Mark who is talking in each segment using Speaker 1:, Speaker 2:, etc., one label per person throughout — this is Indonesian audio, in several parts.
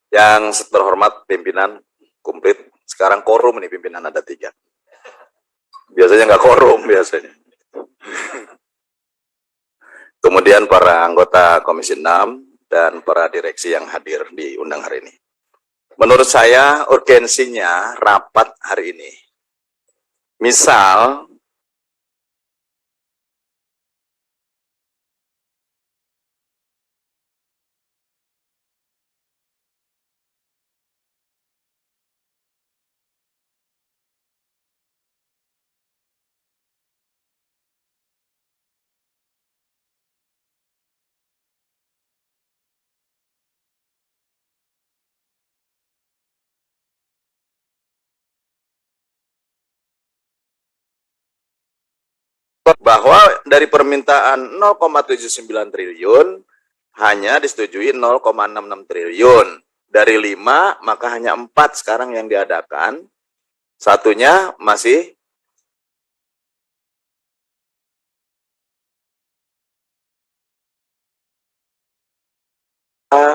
Speaker 1: Yang terhormat pimpinan komplit. Sekarang korum nih pimpinan ada 3. Biasanya nggak korum biasanya. Kemudian para anggota Komisi 6 dan para direksi yang hadir diundang hari ini. Menurut saya urgensinya rapat hari ini. Misal bahwa dari permintaan 0,79 triliun hanya disetujui 0,66 triliun. Dari 5 maka hanya 4 sekarang yang diadakan. Satunya masih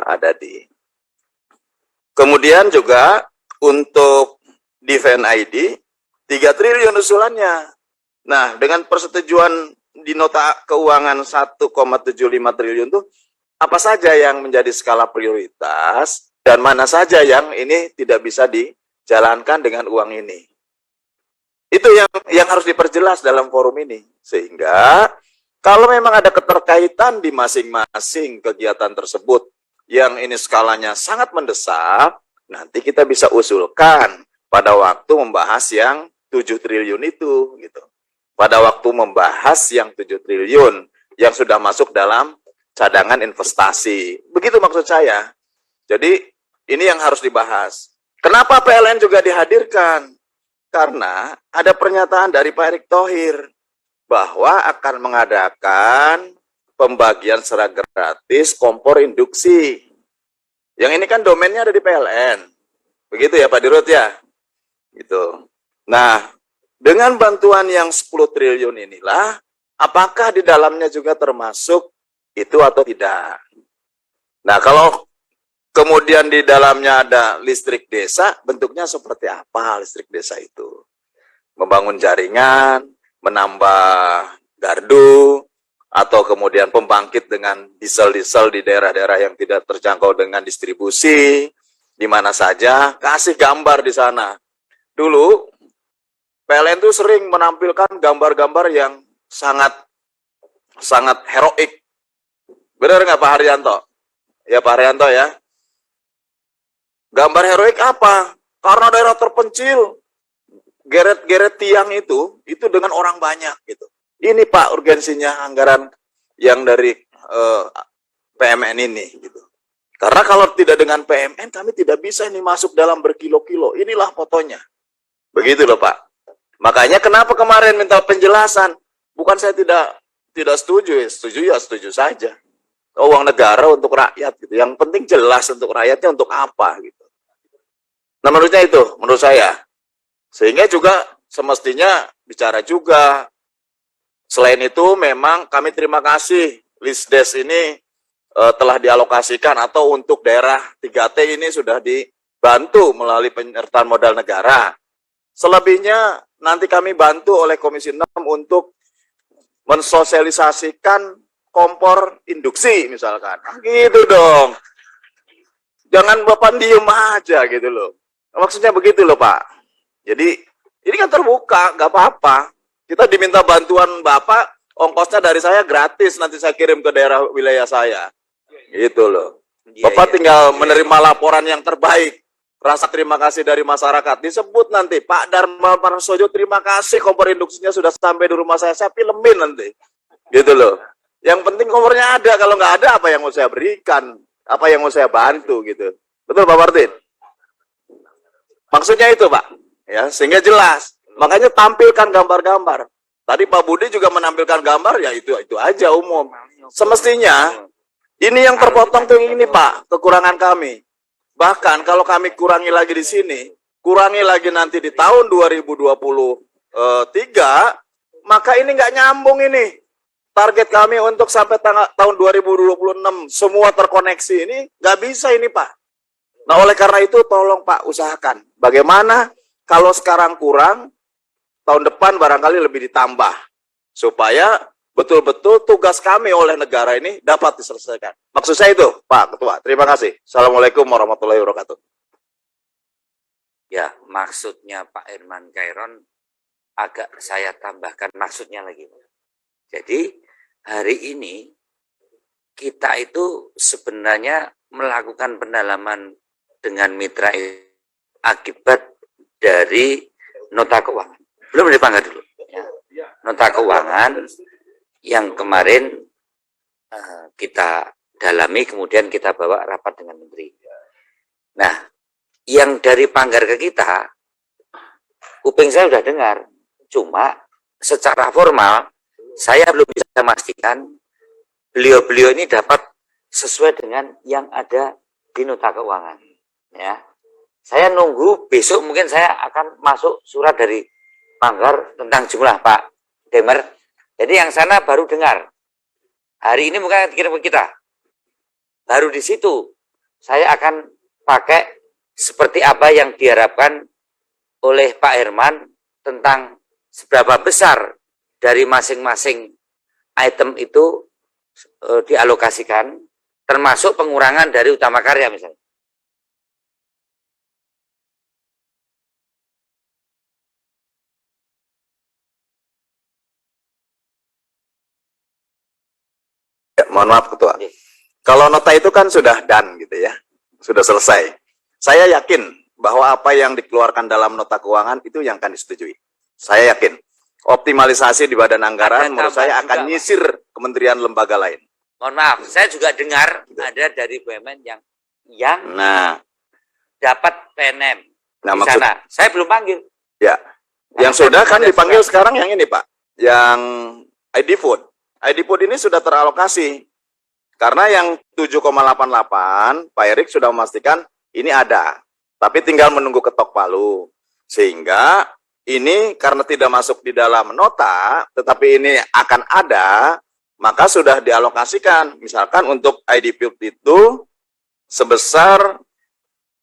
Speaker 1: ada di. Kemudian juga untuk Defense ID 3 triliun usulannya. Nah, dengan persetujuan di nota keuangan 1,75 triliun tuh apa saja yang menjadi skala prioritas dan mana saja yang ini tidak bisa dijalankan dengan uang ini. Itu yang harus diperjelas dalam forum ini. Sehingga kalau memang ada keterkaitan di masing-masing kegiatan tersebut yang ini skalanya sangat mendesak, nanti kita bisa usulkan pada waktu membahas yang 7 triliun itu gitu. Pada waktu membahas yang 7 triliun yang sudah masuk dalam cadangan investasi. Begitu maksud saya. Jadi ini yang harus dibahas. Kenapa PLN juga dihadirkan? Karena ada pernyataan dari Pak Erick Thohir bahwa akan mengadakan pembagian secara gratis kompor induksi. Yang ini kan domainnya ada di PLN. Begitu ya Pak Dirut ya? Gitu. Nah, dengan bantuan yang 10 triliun inilah, apakah di dalamnya juga termasuk itu atau tidak? Nah, kalau kemudian di dalamnya ada listrik desa, bentuknya seperti apa listrik desa itu? Membangun jaringan, menambah gardu, atau kemudian pembangkit dengan diesel-diesel di daerah-daerah yang tidak terjangkau dengan distribusi, di mana saja, kasih gambar di sana. Dulu, PLN itu sering menampilkan gambar-gambar yang sangat heroik. Benar nggak Pak Haryanto? Ya Pak Haryanto ya. Gambar heroik apa? Karena daerah terpencil, geret-geret tiang itu dengan orang banyak gitu. Ini Pak urgensinya anggaran yang dari PMN ini gitu. Karena kalau tidak dengan PMN kami tidak bisa ini masuk dalam berkilo-kilo. Inilah fotonya. Begitu loh Pak. Makanya kenapa kemarin minta penjelasan? Bukan saya tidak setuju, setuju saja. Uang negara untuk rakyat gitu. Yang penting jelas untuk rakyatnya untuk apa gitu. Nah menurutnya itu, menurut saya. Sehingga juga semestinya bicara juga. Selain itu memang kami terima kasih Lisdes ini telah dialokasikan atau untuk daerah 3T ini sudah dibantu melalui penyertaan modal negara. Selebihnya nanti kami bantu oleh Komisi 6 untuk mensosialisasikan kompor induksi misalkan. Gitu dong. Jangan Bapak diem aja gitu loh. Maksudnya begitu loh Pak. Jadi ini kan terbuka, nggak apa-apa. Kita diminta bantuan Bapak, ongkosnya dari saya gratis, nanti saya kirim ke daerah wilayah saya. Gitu loh. Bapak tinggal menerima laporan yang terbaik. Rasa terima kasih dari masyarakat. Disebut nanti, Pak Dharma Parsojo terima kasih kompor induksinya sudah sampai di rumah saya filmin nanti. Gitu loh. Yang penting kompornya ada, kalau nggak ada apa yang mau saya berikan, apa yang mau saya bantu gitu. Betul Pak Martin? Maksudnya itu Pak, ya sehingga jelas. Makanya tampilkan gambar-gambar. Tadi Pak Budi juga menampilkan gambar, ya itu aja umum. Semestinya ini yang terpotong tuh ini Pak, kekurangan kami. Bahkan kalau kami kurangi lagi di sini, kurangi lagi nanti di tahun 2023, maka ini nggak nyambung ini. Target kami untuk sampai tahun 2026 semua terkoneksi ini nggak bisa ini Pak. Nah, oleh karena itu tolong Pak usahakan bagaimana kalau sekarang kurang, tahun depan barangkali lebih ditambah supaya betul-betul tugas kami oleh negara ini dapat diselesaikan. Maksud saya itu, Pak Ketua. Terima kasih. Assalamualaikum warahmatullahi wabarakatuh.
Speaker 2: Ya, maksudnya Pak Herman Kairon agak saya tambahkan maksudnya lagi. Jadi hari ini kita itu sebenarnya melakukan pendalaman dengan mitra akibat dari nota keuangan. Belum dipanggil dulu. Ya. Nota keuangan yang kemarin kita dalami, kemudian kita bawa rapat dengan menteri. Nah, yang dari Panggar ke kita, kuping saya sudah dengar, cuma secara formal saya belum bisa memastikan beliau-beliau ini dapat sesuai dengan yang ada di nota keuangan. Ya, saya nunggu besok mungkin saya akan masuk surat dari Panggar tentang jumlah Pak Demer. Jadi yang sana baru dengar. Hari ini mungkin kirim ke kita. Baru di situ saya akan pakai seperti apa yang diharapkan oleh Pak Herman tentang seberapa besar dari masing-masing item itu dialokasikan, termasuk pengurangan dari utama karya misalnya.
Speaker 1: Ya, mohon maaf Ketua. Kalau nota itu kan sudah done gitu ya, sudah selesai. Saya yakin bahwa apa yang dikeluarkan dalam nota keuangan itu yang akan disetujui. Saya yakin. Optimalisasi di badan anggaran menurut saya akan nyisir kementerian lembaga lain.
Speaker 2: Mohon maaf, saya juga dengar ada dari BUMN yang dapat PNM di sana. Saya belum panggil.
Speaker 1: Ya, yang sudah kan dipanggil sekarang yang ini Pak, yang ID Food. ID Food ini sudah teralokasi. Karena yang 7,88 Pak Erik sudah memastikan ini ada. Tapi tinggal menunggu ketok palu. Sehingga ini karena tidak masuk di dalam nota, tetapi ini akan ada, maka sudah dialokasikan. Misalkan untuk ID Food itu sebesar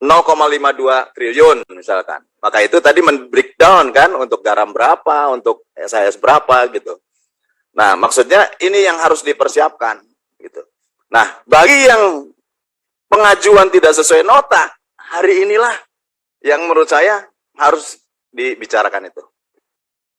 Speaker 1: 0,52 triliun misalkan. Maka itu tadi men-breakdown kan untuk garam berapa, untuk SIS berapa gitu. Nah, maksudnya ini yang harus dipersiapkan gitu. Nah, bagi yang pengajuan tidak sesuai nota, hari inilah yang menurut saya harus dibicarakan itu.